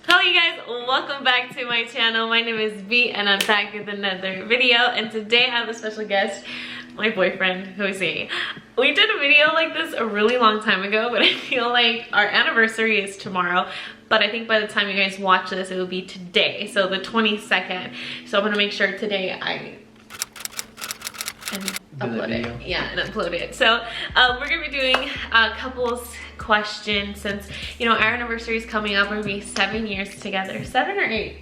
Hello you guys, welcome back to my channel. My name is V and I'm back with another video, and today I have a special guest, my boyfriend, Jose. We did a video like this a really long time ago, but I feel like our anniversary is tomorrow, but I think by the time you guys watch this, it will be today, so the 22nd. So I'm gonna make sure today I upload it. Yeah, and upload it. So we're gonna be doing couples questions since, you know, our anniversary is coming up. We're gonna be 7 years together. 7 or 8?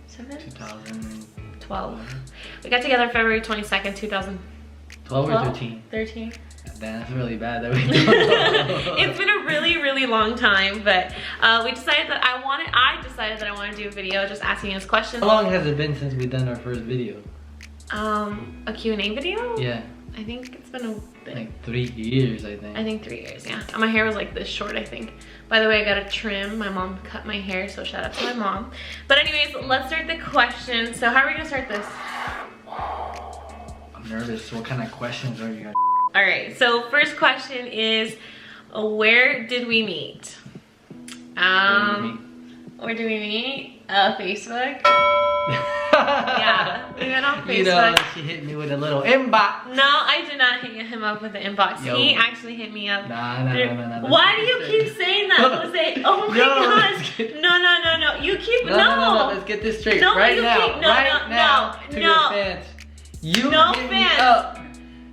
7? 2012. We got together February 22nd, 2012 or 13? 13. That's really bad that we don't know. It's been a really long time, but I decided that I wanted to do a video just asking us questions. How long has it been since we've done our first video? A Q&A video? Yeah. I think it's been a bit. Like 3 years, I think. I think 3 years, yeah. And my hair was like this short, I think. By the way, I got a trim. My mom cut my hair, so shout out to my mom. But anyways, let's start the questions. So how are we gonna start this? I'm nervous. What kind of questions are you guys? All right, so first question is, where did we meet? Where did we meet? Facebook. Yeah, we met on Facebook. You know, she hit me with a little inbox. No, I did not hit him up with the inbox. Yo. He actually hit me up. Nah. Why do you keep saying that, Jose? Oh my gosh. No. You keep, no. Let's get this straight. No, right you now. keep, no, right no, now. no, To no. your fans. You No hit me fans. up.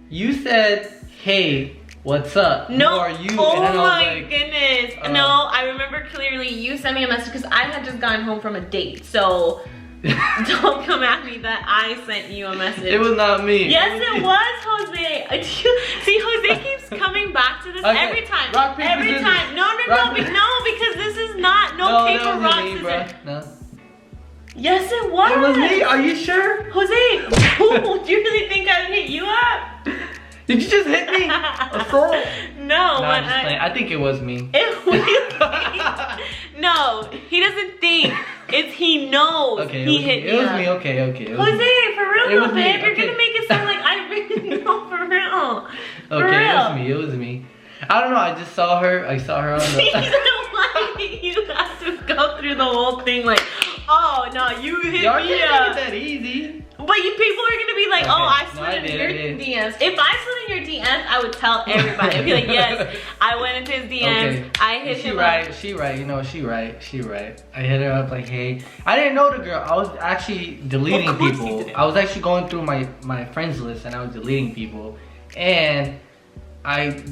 You said, hey, what's up? No. Who are you? Oh and then my I was like, goodness. No, I remember clearly you sent me a message because I had just gotten home from a date. So don't come at me that I sent you a message. It was not me. Yes, it was, Jose. See, Jose keeps coming back to this every time. Rock, paper, every scissors. time. No, because this is not paper, that rock, wasn't me, scissors. bro. No. Yes, it was. It was me. Are you sure? Jose, do you really think I would hit you up? Did you just hit me? Assault? No, I'm just playing. I think it was me. No, he doesn't think. He knows. Okay, he hit it was up. me. Okay. It was Jose, me. for real It was though, me, babe. You're okay. gonna make it sound like I really know, for real. For Okay, real. it was me. I don't know. I just saw her. I saw her on You the. don't like you have to go through the whole thing like, oh no, you hit Y'all me can't up. make it that easy. But people are gonna be like, Okay. oh, I No, slid I into did, your I did. DMs. If I slid in your DMs, I would tell everybody. I'd be like, yes, I went into his DMs. Okay. I hit him up. She right. You know, she right. I hit her up like, hey. I didn't know the girl. I was actually deleting Of course you people. didn't. I was actually going through my friends list and I was deleting people. And I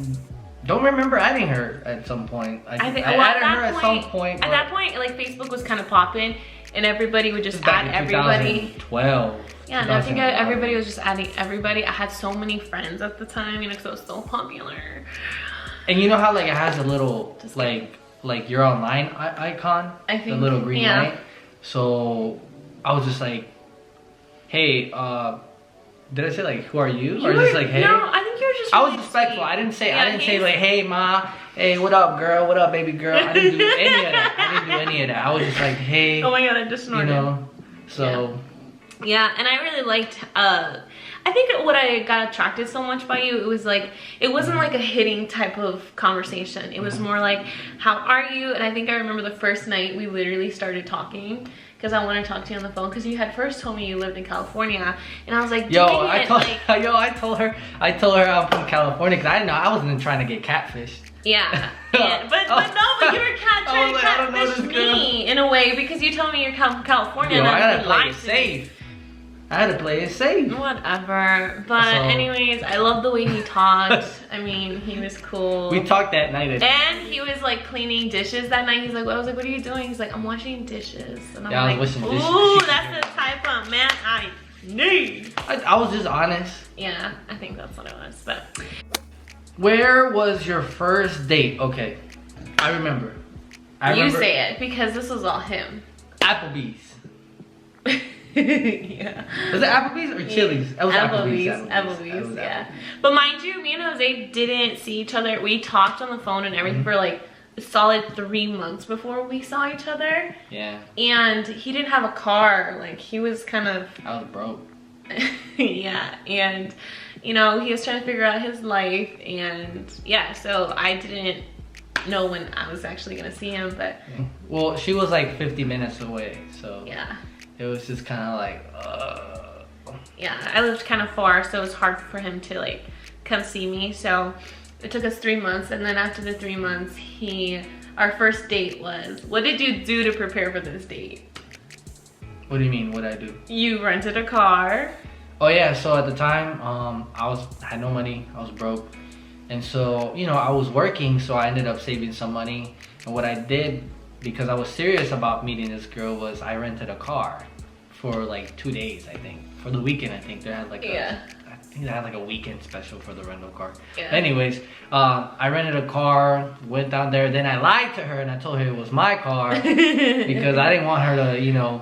don't remember adding her at some point. I added her at some point. At that point, like Facebook was kind of popping, and everybody would just back add in everybody. 2012. Yeah, and I think everybody was just adding everybody. I had so many friends at the time, you know, because I was so popular. And you know how like it has a little like your online icon, I think, the little green yeah. light. So I was just like, hey, did I say like who are you? Or just like hey? No, I think you were just. I was really respectful. sweet. I didn't say Yeah, like hey ma, hey what up girl, what up baby girl. I didn't do any of that. I was just like hey. Oh my god, I just snorted. You know, so. Yeah, and I really liked, I think what I got attracted so much by you, it was like, it wasn't like a hitting type of conversation. It was more like, how are you? And I think I remember the first night we literally started talking because I wanted to talk to you on the phone because you had first told me you lived in California. And I was like, I told her I'm from California because I didn't know, I wasn't trying to get catfished. Yeah, but you were trying to catfish me in a way because you told me you're from California. Yo, and I gotta play lied it to safe. I had to play it safe. Whatever. But anyways, I love the way he talked. I mean, he was cool. We talked that night. And he was like cleaning dishes that night. He's like, I was like, what are you doing? He's like, I'm washing dishes. And I'm Yeah, I like, was washing dishes. ooh, that's the type of man I need. I was just honest. Yeah, I think that's what it was. But where was your first date? Okay, I remember. You say it because this was all him. Applebee's. Yeah. Was it Applebee's or Chili's? It was Applebee's, yeah. But mind you, me and Jose didn't see each other. We talked on the phone and everything for like a solid 3 months before we saw each other. Yeah. And he didn't have a car. Like, he was kind of... I was broke. Yeah, and you know, he was trying to figure out his life, and yeah, so I didn't know when I was actually gonna see him, but. Well, she was like 50 minutes away, so. Yeah. It was just kind of like, Yeah, I lived kind of far, so it was hard for him to like come see me. So it took us 3 months, and then after the 3 months, our first date was. What did you do to prepare for this date? What do you mean? What did I do? You rented a car. Oh yeah, so at the time, I had no money. I was broke, and so you know I was working, so I ended up saving some money. And what I did, because I was serious about meeting this girl, was I rented a car for like 2 days, I think. For the weekend, I think they had like I think they had like a weekend special for the rental car. Yeah. Anyways, I rented a car, went down there, then I lied to her and I told her it was my car because I didn't want her to, you know,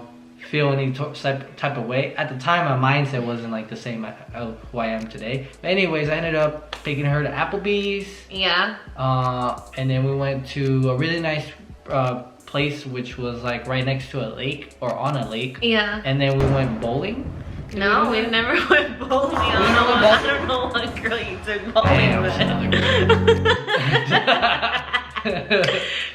feel any type of way. At the time, my mindset wasn't like the same of who I am today. But anyways, I ended up taking her to Applebee's. Yeah. And then we went to a really nice place, which was like right next to a lake or on a lake. Yeah. And then we went bowling. No, we never went bowling. I don't know what girl you took bowling with.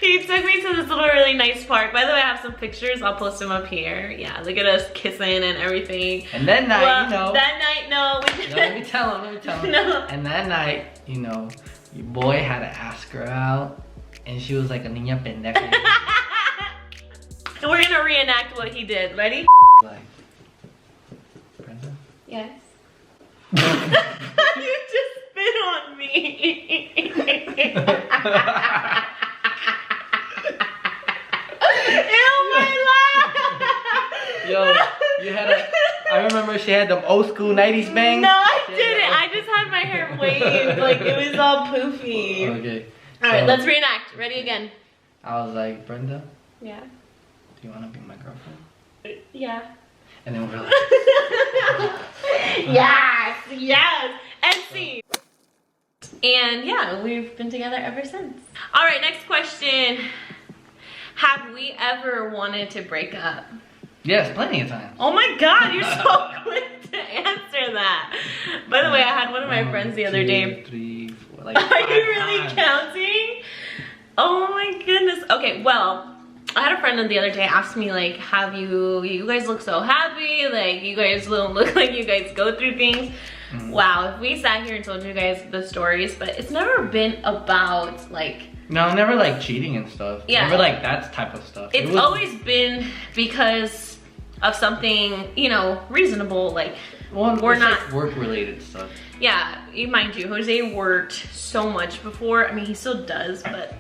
He took me to this little really nice park. By the way, I have some pictures. I'll post them up here. Yeah, look at us kissing and everything. And that night, well, you know. That night, no. Let me tell him. No. And that night, you know, your boy had to ask her out. And she was like a niña pendeja. And we're gonna reenact what he did. Ready? Like, Brenda? Yes. You just spit on me. Ew, my laugh. Yo, you had I remember she had them old school 90s bangs. No, I didn't. I just had my hair waved. Like, it was all poofy. Okay. Alright, So, let's reenact. Ready again. I was like, Brenda, Yeah. do you want to be my girlfriend? Yeah. And then we were like, Yes. And scene. And yeah, we've been together ever since. Alright, next question. Have we ever wanted to break up? yes, plenty of times. Oh my god, you're so quick to answer that. By the way, I had one of my friends the other day. 2, 3, 4, like Are you really times. counting? Oh my goodness. Okay, well, I had a friend the other day ask me like, you guys look so happy, like you guys don't look like you guys go through things. Wow, if we sat here and told you guys the stories, but it's never been about like, no, never like cheating and stuff. Yeah. Never like that type of stuff. It's always been because of something, you know, reasonable, like, well, we're it's not like work related stuff. Yeah, mind you, Jose worked so much before. I mean, he still does, but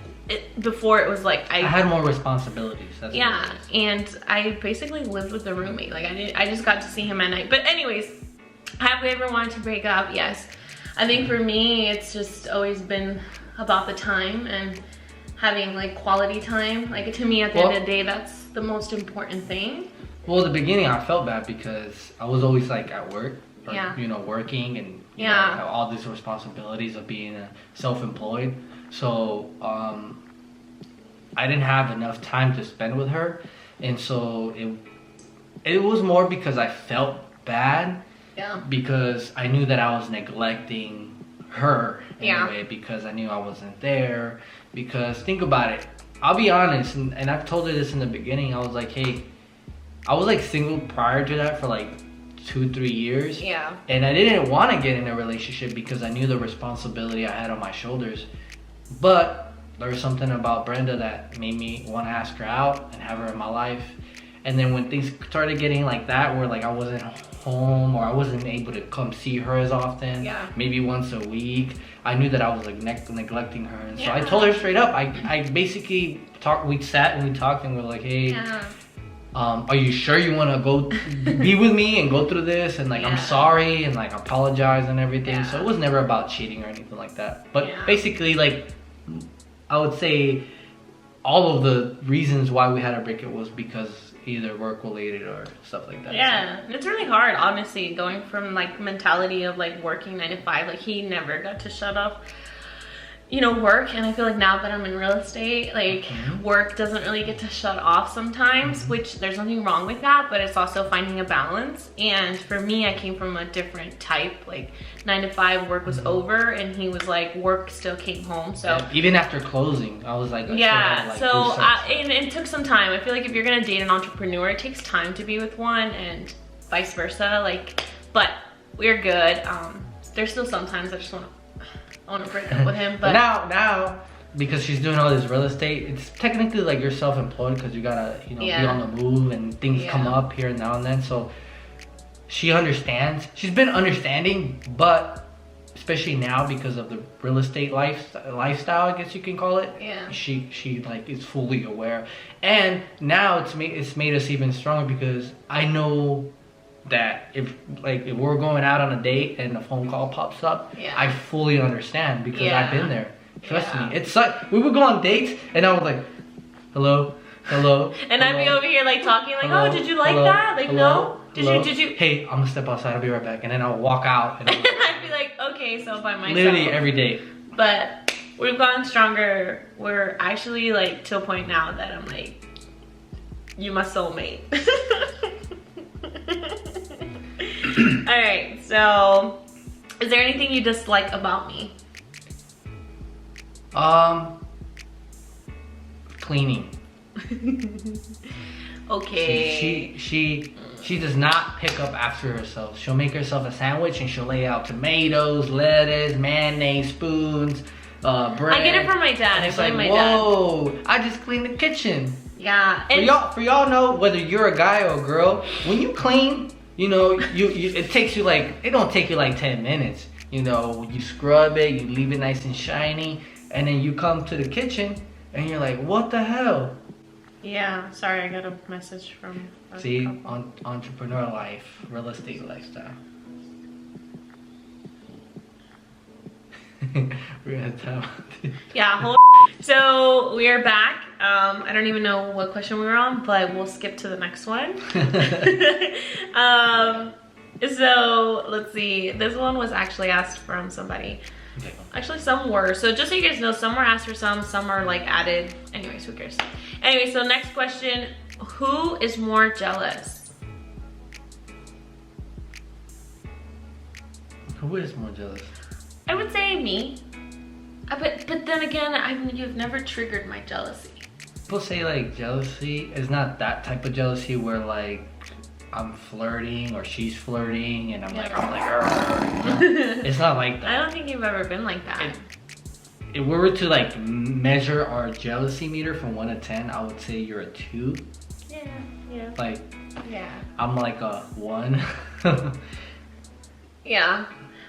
before it was like I had more responsibilities. That's yeah, and I basically lived with a roommate. Like I just got to see him at night. But anyways, have we ever wanted to break up? Yes. I think for me, it's just always been about the time and having like quality time. Like to me, at the end of the day, that's the most important thing. Well, at the beginning, I felt bad because I was always like at work. Or, Yeah. you know, working and you know, Yeah. have all these responsibilities of being self-employed. So I didn't have enough time to spend with her, and so it was more because I felt bad. Yeah. Because I knew that I was neglecting her in Yeah. a way because I knew I wasn't there. Because think about it, I'll be honest, and I've told her this in the beginning. I was like, hey, I was like single prior to that for like 2-3 years. Yeah. And I didn't want to get in a relationship because I knew the responsibility I had on my shoulders. But there was something about Brenda that made me want to ask her out and have her in my life. And then when things started getting like that, where like I wasn't home or I wasn't able to come see her as often, Yeah. maybe once a week, I knew that I was like neglecting her. And so I Yeah. told her straight up. I basically we sat and we talked and we were like, hey, Yeah. are you sure you want to go be with me and go through this? And like, Yeah. I'm sorry and like apologize and everything. Yeah. So it was never about cheating or anything like that. But Yeah. basically, like, I would say all of the reasons why we had to break it was because either work related or stuff like that. Yeah, and it's really hard, honestly, going from like mentality of like working 9 to 5. Like he never got to shut off you know, work, and I feel like now that I'm in real estate, like work doesn't really get to shut off sometimes, which there's nothing wrong with that, but it's also finding a balance. And for me, I came from a different type, like 9 to 5 work was over, and he was like, work still came home. So even after closing, I was like, yeah, so and it took some time. I feel like if you're gonna date an entrepreneur, it takes time to be with one, and vice versa. Like, but we're good. There's still sometimes I want to break up with him, but now because she's doing all this real estate, it's technically like you're self-employed because you gotta, you know, be on the move and things come up here and now and then. So she understands. She's been understanding, but especially now because of the real estate lifestyle, I guess you can call it. Yeah. She like is fully aware, and now it's made us even stronger because I know that if we're going out on a date and a phone call pops up, I fully understand because I've been there. Trust me. It's like we would go on dates and I was like, hello, and I'd be over here like talking like, oh, did you like that? Like, no, did you? Hey, I'm gonna step outside. I'll be right back. And then I'll walk out. And I'd be like, okay, so by myself. Literally every date. But we've gotten stronger. We're actually like to a point now that I'm like, you my soulmate. All right, so is there anything you dislike about me? Cleaning. Okay. She does not pick up after herself. She'll make herself a sandwich and she'll lay out tomatoes, lettuce, mayonnaise, spoons, bread. I get it from my dad. It's like, whoa, I just cleaned the kitchen. Yeah. For y'all know, whether you're a guy or a girl, when you clean, you know, it takes you like, it don't take you like 10 minutes. You know, you scrub it, you leave it nice and shiny, and then you come to the kitchen and you're like, what the hell? Yeah, sorry, I got a message from See, entrepreneur life, real estate lifestyle. We're gonna tell. Yeah, so we are back. I don't even know what question we were on, but we'll skip to the next one. So let's see. This one was actually asked from somebody. Okay. Actually, some were. So just so you guys know, some were asked for some are like added. Anyways, who cares? Anyway, so next question. Who is more jealous? Who is more jealous? I would say me. But then again, you've never triggered my jealousy. People say like jealousy is not that type of jealousy where like I'm flirting or she's flirting and I'm like, it's not like that. I don't think you've ever been like that. If we were to like measure our jealousy meter from 1 to 10, I would say you're a 2. Yeah. Like, yeah. I'm like a 1. Yeah.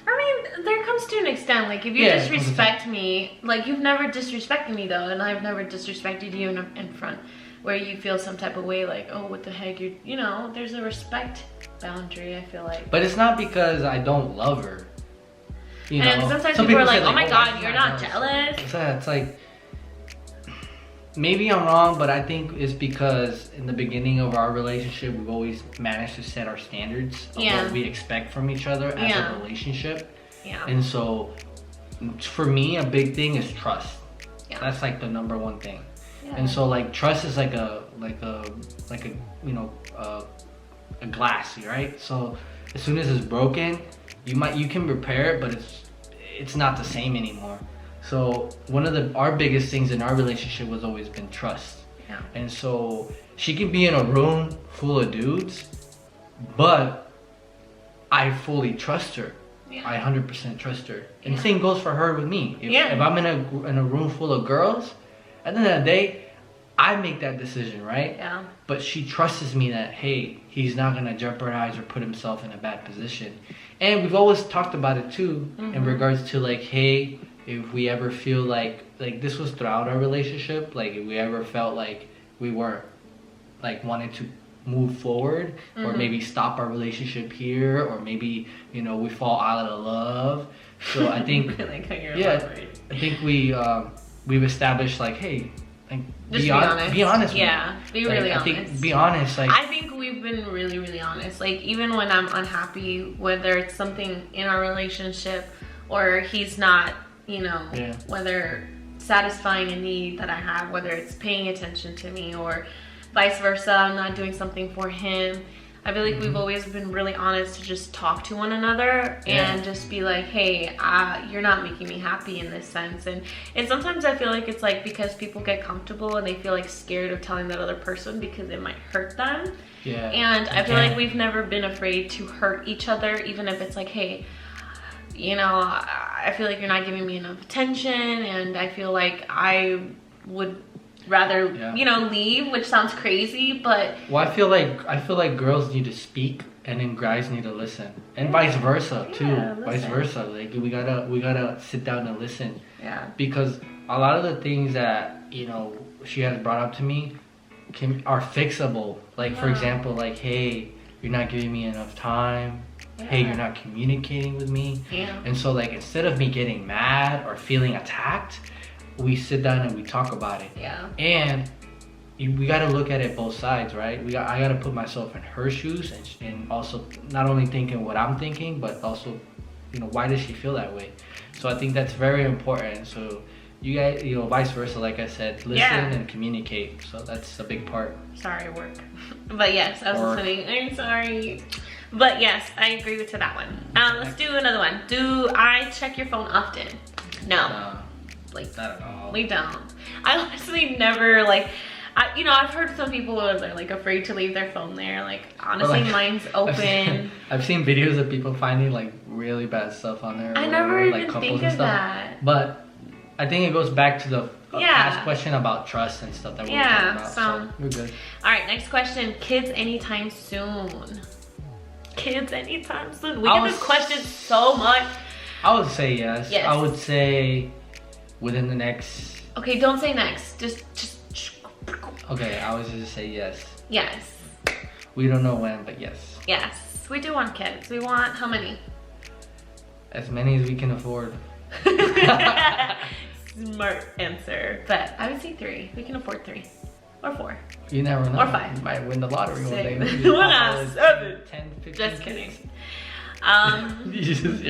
I mean, there comes to an extent, like if you disrespect me, like you've never disrespected me though, and I've never disrespected you in front, where you feel some type of way like, oh, what the heck, you know, there's a respect boundary, I feel like. But it's not because I don't love her. You know, and sometimes people are like, oh my god, you're not jealous. It's like, maybe I'm wrong, but I think it's because in the beginning of our relationship, we've always managed to set our standards of what we expect from each other as a relationship. Yeah. And so, for me, a big thing is trust. Yeah. That's like the number one thing. Yeah. And so, like, trust is like a you know, a glass, right? So as soon as it's broken, you can repair it, but it's not the same anymore. So one of our biggest things in our relationship was always been trust. Yeah. And so she can be in a room full of dudes, but I fully trust her. Yeah. I 100% trust her. And the same goes for her with me. If I'm in a room full of girls, at the end of the day, I make that decision, right? Yeah. But she trusts me that, hey, he's not gonna jeopardize or put himself in a bad position. And we've always talked about it too, in regards to like, hey, if we ever feel like this was throughout our relationship, like if we ever felt like we were like wanting to move forward or maybe stop our relationship here, or maybe, you know, we fall out of love. So I think I think we've established like, hey, like be honest. Be honest. Yeah, be really honest. I think be honest. Like, I think we've been really, really honest. Like even when I'm unhappy, whether it's something in our relationship or he's not you know, Yeah. whether satisfying a need that I have, whether it's paying attention to me or vice versa, I'm not doing something for him. I feel like we've always been really honest to just talk to one another and just be like, hey, you're not making me happy in this sense. And sometimes I feel like it's like because people get comfortable and they feel like scared of telling that other person because it might hurt them. Yeah. And I feel like we've never been afraid to hurt each other, even if it's like, hey, you know, I feel like you're not giving me enough attention, and I feel like I would rather, you know, leave, which sounds crazy, but well, I feel like girls need to speak and then guys need to listen, and vice versa too. Vice versa, like we gotta sit down and listen. Yeah. Because a lot of the things that, you know, she has brought up to me are fixable. Like for example, like, hey, you're not giving me enough time. Hey, you're not communicating with me. Yeah. And so like instead of me getting mad or feeling attacked, we sit down and we talk about it. Yeah. And we got to look at it both sides, right? I got to put myself in her shoes and also not only thinking what I'm thinking, but also, you know, why does she feel that way? So I think that's very important. So you guys, you know, vice versa, like I said, listen and communicate. So that's a big part. Sorry, work. But yes, I was listening. I'm sorry. But yes, I agree with that one. Let's do another one. Do I check your phone often? No. Like, not at all. We don't. I honestly never, like, you know, I've heard some people who are like afraid to leave their phone there. Like, honestly, like, mine's open. I've seen videos of people finding like really bad stuff on there. I never even like think of that. But I think it goes back to the past question about trust and stuff that we were talking about. So we're good. All right, next question. Kids anytime soon? Kids anytime soon? We get this question so much. I would say yes. I would say within the next. Okay, don't say next. Just. Okay, I was just say yes. Yes. We don't know when, but yes. Yes, we do want kids. We want how many? As many as we can afford. Smart answer. But I would say 3. We can afford 3. Or 4. You never know. Or 5. You might win the lottery one day. 7. 10, 15. Just kidding.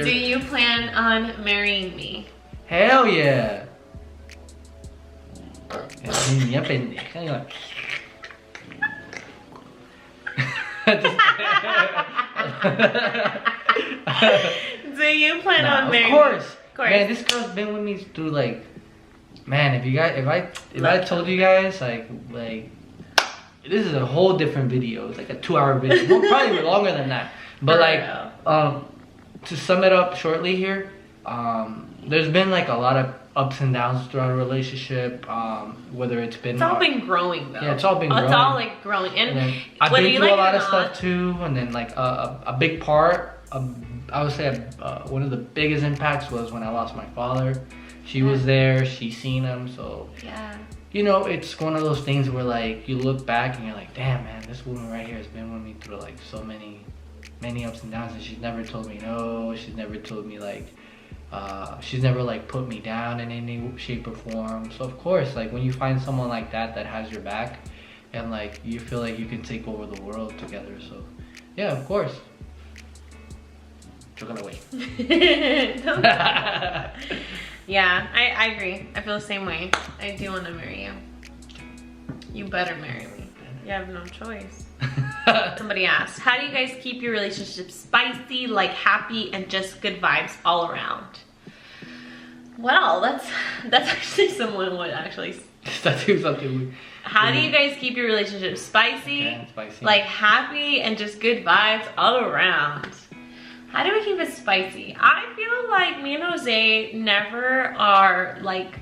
Do you plan on marrying me? Hell yeah. Niña pendeja. You're like... Do you plan on marrying? Of course. Man, this girl's been with me through like, man, if I told you guys like this is a whole different video. It's like a 2-hour video. Well, probably longer than that. But to sum it up shortly here, there's been like a lot of ups and downs throughout a relationship. Whether it's all been growing though. Yeah, it's all been growing. It's all like growing. And I've been through a lot of stuff too. And then like a big part, I would say one of the biggest impacts was when I lost my father. She was there. She seen him. So you know, it's one of those things where like you look back and you're like, damn man, this woman right here has been with me through like so many ups and downs, and she's never told me no. She's never told me like she's never like put me down in any shape or form. So of course, like when you find someone like that has your back and like you feel like you can take over the world together, so yeah, of course. Chocolate away. Yeah, I agree. I feel the same way. I do want to marry you. You better marry me. You have no choice. Somebody asked, how do you guys keep your relationship spicy, like happy, and just good vibes all around? Well, that's actually someone would actually. That's something. How do you guys keep your relationship spicy, like happy, and just good vibes all around? How do we keep it spicy? I feel like me and Jose never are like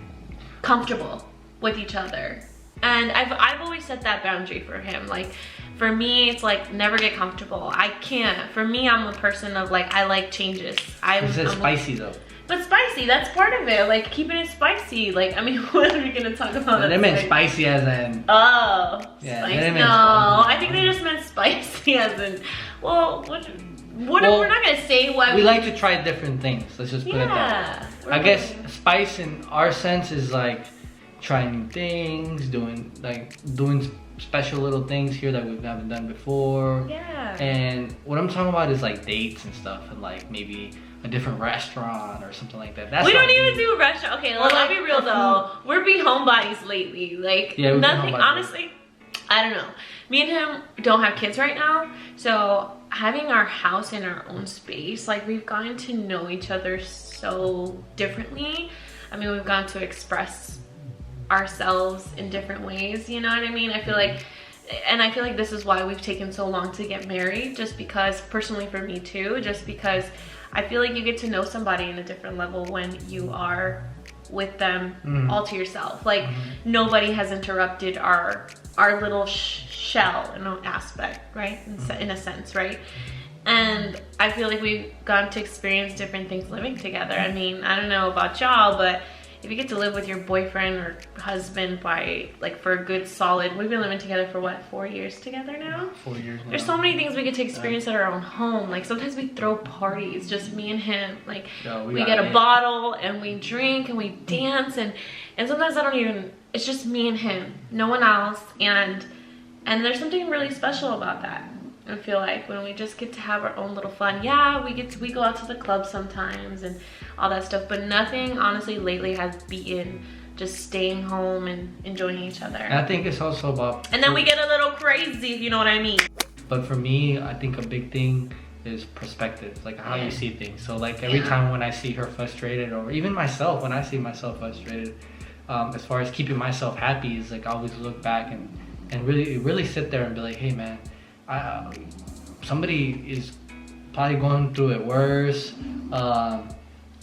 comfortable with each other. And I've always set that boundary for him. Like for me, it's like never get comfortable. I can't. For me, I'm a person of like, I like changes. You said spicy though. But spicy, that's part of it. Like keeping it spicy. Like, I mean, what are we gonna talk about? They meant spicy as in. Oh, yeah, spicy. No, I think they just meant spicy as in, well, we're not gonna say why we like to try different things. Let's just put it that way. I guess spice in our sense is like trying new things, doing special little things here that we haven't done before. Yeah. And what I'm talking about is like dates and stuff, and like maybe a different restaurant or something like that. We don't even do restaurant. Okay, let's be real though. We're be homebodies lately. Like nothing. Honestly, I don't know. Me and him don't have kids right now, so having our house in our own space, like we've gotten to know each other so differently. I mean, we've gotten to express ourselves in different ways. You know what I mean? I feel like. And I feel like this is why we've taken so long to get married, just because, personally for me too, just because I feel like you get to know somebody in a different level when you are with them all to yourself. Like nobody has interrupted our little shell in an aspect, right? In a sense, right? And I feel like we've gotten to experience different things living together. I mean, I don't know about y'all, but if you get to live with your boyfriend or husband for a good solid, we've been living together for what, 4 years together now? 4 years now. There's so many things we get to experience at our own home. Like sometimes we throw parties, just me and him. Like we get a bottle and we drink and we dance and sometimes I don't even, it's just me and him, no one else. And there's something really special about that. I feel like when we just get to have our own little fun. Yeah, we go out to the club sometimes and all that stuff, but nothing honestly lately has beaten just staying home and enjoying each other. And I think it's also about, and then we get a little crazy, if you know what I mean. But for me, I think a big thing is perspective, like how you see things. So like every time when I see her frustrated, or even myself when I see myself frustrated, as far as keeping myself happy, is like I always look back and really sit there and be like, hey man, somebody is probably going through it worse.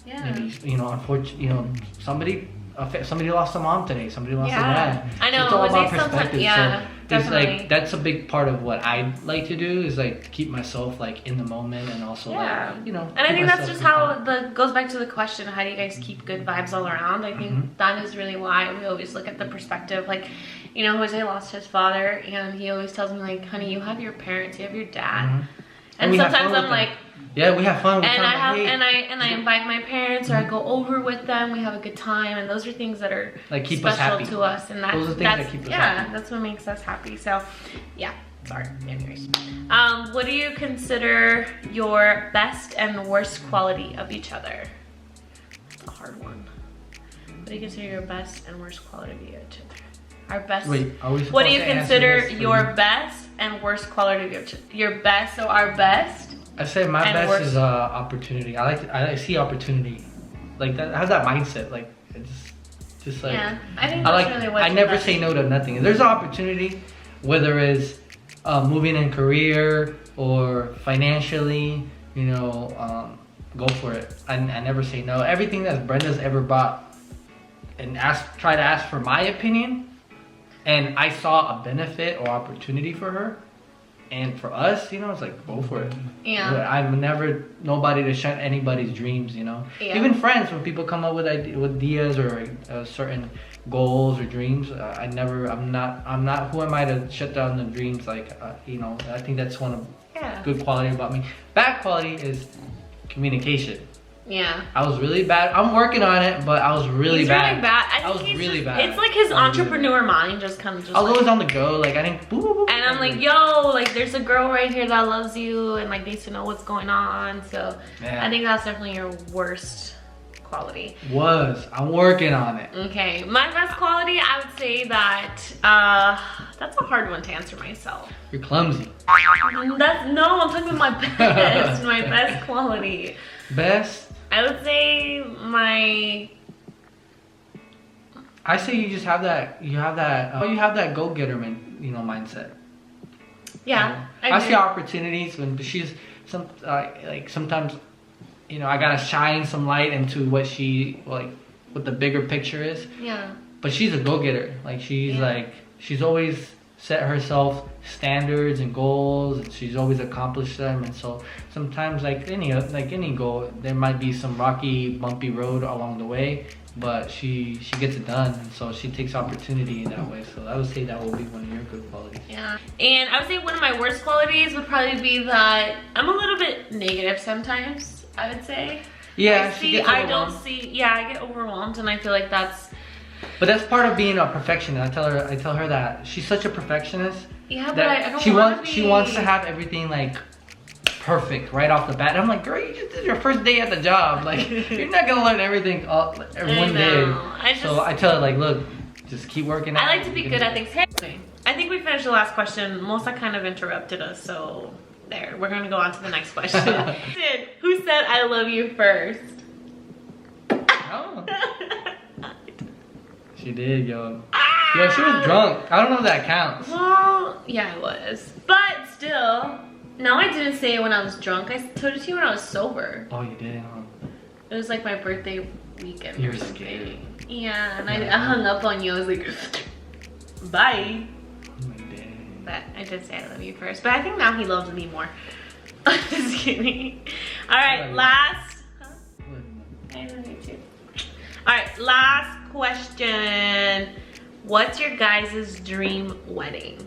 Maybe, you know, unfortunately, somebody lost a mom today. Somebody lost a dad. I know. It's all about perspective. Yeah, so it's like that's a big part of what I like to do, is like keep myself like in the moment, and also like, you know. And I think that's just how goes back to the question: how do you guys keep good vibes all around? I think that is really why we always look at the perspective. Like, you know, Jose lost his father, and he always tells me like, "Honey, you have your parents, you have your dad." And sometimes I'm like, yeah, we have fun. And I invite my parents, or I go over with them. We have a good time, and those are things that are like keep special us happy. To us, and those are things that keep us happy. That's what makes us happy. So, yeah. Sorry. Anyways, what do you consider your best and worst quality of each other? That's a hard one. What do you consider your best and worst quality of each other? Our best. Wait, are we what do you consider your best and worst quality of your best? So our best. I say my best is opportunity. I see opportunity, like that. I have that mindset, like it's just like I think that's really what I never say no to nothing. If there's an opportunity, whether it's moving in career or financially, you know, go for it. I never say no. Everything that Brenda's ever bought and try to ask for my opinion, and I saw a benefit or opportunity for her and for us, you know, it's like, go for it. Yeah. I'm never nobody to shut anybody's dreams, you know. Yeah. Even friends, when people come up with ideas or certain goals or dreams, I'm not who am I to shut down the dreams? Like, you know, I think that's one of good quality about me. Bad quality is communication. Yeah. I was really bad. I'm working on it, but I was really bad. Really bad. I was really bad. It's like his entrepreneur mind just kind of just. I was always on the go. Like I didn't. And I'm like, yo, like there's a girl right here that loves you and like needs to know what's going on. So I think that's definitely your worst quality. I'm working on it. Okay, my best quality, I would say that that's a hard one to answer myself. You're clumsy. I'm talking about my best. My best quality. Best. I would say I say you just have that. You have that go-getter mindset. Yeah, I see opportunities when she's sometimes, you know, I gotta shine some light into what the bigger picture is. Yeah. But she's a go-getter. Like she's always set herself standards and goals, and she's always accomplished them. And so sometimes, like any goal, there might be some rocky, bumpy road along the way, but she gets it done, and so she takes opportunity in that way. So I would say that will be one of your good qualities. Yeah. And I would say one of my worst qualities would probably be that I'm a little bit negative sometimes, I would say. Yeah, I get overwhelmed, and I feel like that's. But that's part of being a perfectionist. I tell her that she's such a perfectionist. Yeah, but I don't she wants to have everything like perfect right off the bat. I'm like, girl, you just did your first day at the job. Like, you're not gonna learn everything all, one day. So I tell her, like, look, just keep working out. I like to be good at things. Hey, I think we finished the last question. Melissa kind of interrupted us, so there. We're gonna go on to the next question. Who said I love you first? Oh. She did, yo. Yo, she was drunk. I don't know if that counts. Well, yeah, I was. But still, no, I didn't say it when I was drunk. I told it to you when I was sober. Oh, you did, huh? It was like my birthday weekend. You were scared. Yeah, and I hung up on you. I was like, bye. Oh my dang. But I did say I love you first. But I think now he loves me more. Just kidding. All right, last. Huh? I love you too. All right, last question. What's your guys' dream wedding?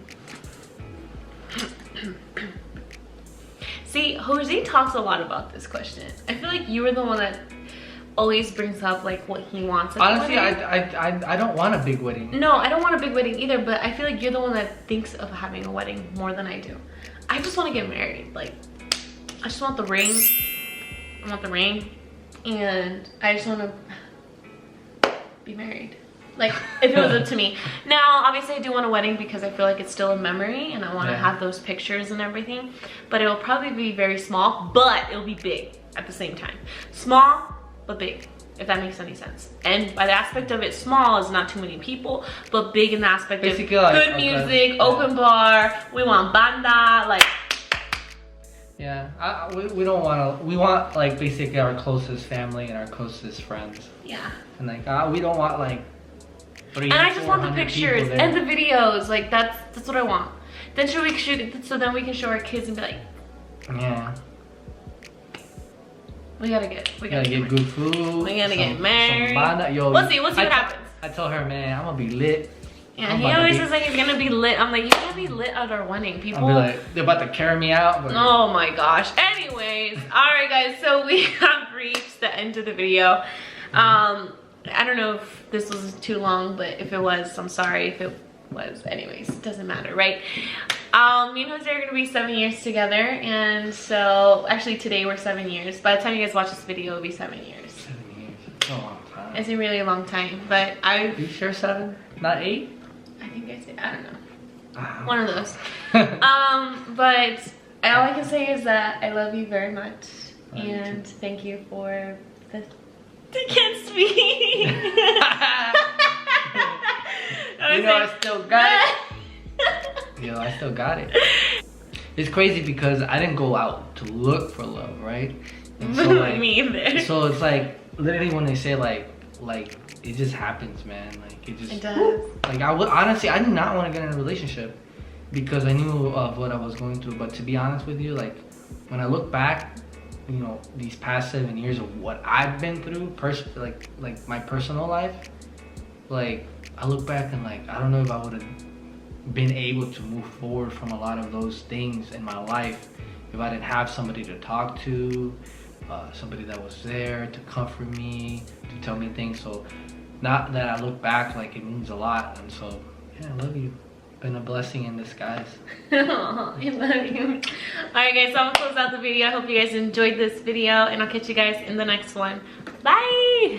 See, Jose talks a lot about this question. I feel like you were the one that always brings up like what he wants. Honestly, I don't want a big wedding. No, I don't want a big wedding either, but I feel like you're the one that thinks of having a wedding more than I do. I just want to get married. Like, I just want the ring. I want the ring. And I just want to be married. Like, if it was up to me. Now, obviously I do want a wedding because I feel like it's still a memory and I want to have those pictures and everything. But it will probably be very small, but it'll be big at the same time. Small, but big, if that makes any sense. And by the aspect of it, small is not too many people, but big in the aspect basically of like, good music, open bar, we want banda, like. Yeah, we don't want to, we want like basically our closest family and our closest friends. Yeah. And like, we don't want like 300, and I just want the pictures and the videos, like that's what I want. Then should we shoot it so then we can show our kids and be like, yeah. We gotta get good food. We gotta get married. Yo, we'll see what happens. I told her, man, I'm gonna be lit. Yeah, he always says like he's gonna be lit. I'm like, you can't be lit at our wedding, people. I'll be like, they're about to carry me out. But... Oh my gosh. Anyways, alright guys, so we have reached the end of the video. I don't know if this was too long, but if it was, I'm sorry if it was. Anyways, it doesn't matter, right? Me and Jose are gonna be 7 years together, and so actually today we're 7 years. By the time you guys watch this video, it'll be 7 years. 7 years. It's a long time. It's a really long time, but Are you sure 7? Not 8? I think I said, I don't know. One of those. But all I can say is that I love you very much, and thank you for the against me. I still got it. Yo, I still got it. It's crazy because I didn't go out to look for love, right? And so like, me either. So it's like literally when they say like it just happens, man. Like it does. Like honestly, I did not want to get in a relationship because I knew of what I was going through. But to be honest with you, like when I look back, you know, these past 7 years of what I've been through, like my personal life, like I look back and like I don't know if I would have been able to move forward from a lot of those things in my life if I didn't have somebody to talk to, somebody that was there to comfort me, to tell me things. So not that I look back, like it means a lot. And so yeah, I love you. Been a blessing in disguise. Oh, I love you. Alright guys, so I'm gonna close out the video. I hope you guys enjoyed this video, and I'll catch you guys in the next one. Bye.